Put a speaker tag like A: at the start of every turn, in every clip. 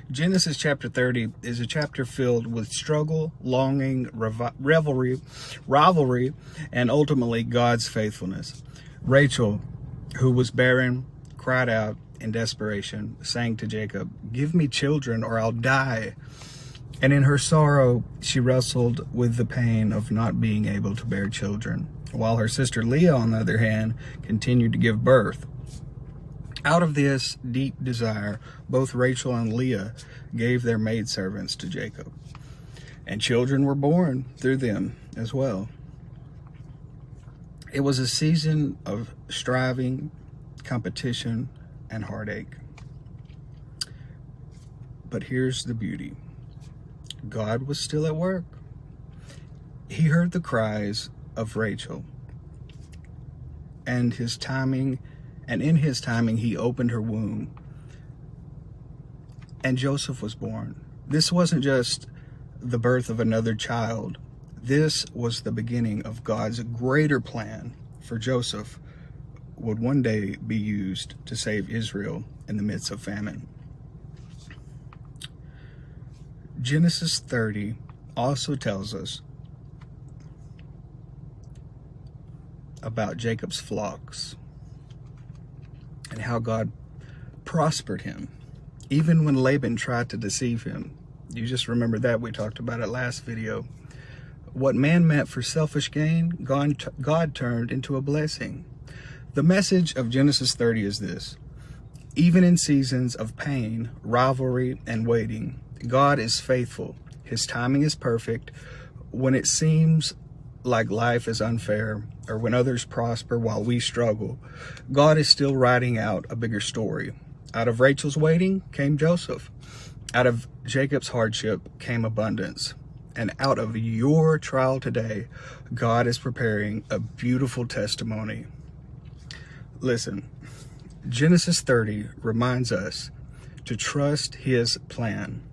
A: Genesis chapter 30 is a chapter filled with struggle, longing, rivalry, and ultimately God's faithfulness. Rachel, who was barren, cried out in desperation, saying to Jacob, "Give me children or I'll die." And in her sorrow, she wrestled with the pain of not being able to bear children, while her sister Leah, on the other hand, continued to give birth. Out of this deep desire, both Rachel and Leah gave their maidservants to Jacob, and children were born through them as well. It was a season of striving, competition, and heartache. But here's the beauty. God was still at work. He heard the cries of Rachel, and in his timing, he opened her womb, and Joseph was born. This wasn't just the birth of another child. This was the beginning of God's greater plan for Joseph would one day be used to save Israel in the midst of famine. Genesis 30 also tells us about Jacob's flocks and how God prospered him, even when Laban tried to deceive him. You just remember that. We talked about it last video. What man meant for selfish gain, God turned into a blessing. The message of Genesis 30 is this: even in seasons of pain, rivalry, and waiting, God is faithful. His timing is perfect. When it seems like life is unfair, or when others prosper while we struggle, God is still writing out a bigger story. Out of Rachel's waiting came Joseph. Out of Jacob's hardship came abundance. And out of your trial today, God is preparing a beautiful testimony. Listen, Genesis 30 reminds us to trust his plan.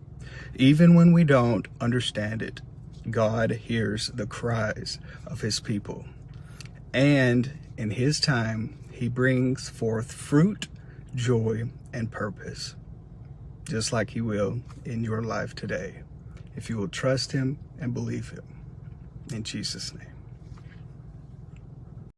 A: Even when we don't understand it, God hears the cries of his people. And in his time, he brings forth fruit, joy, and purpose, just like he will in your life today, if you will trust him and believe him. In Jesus' name.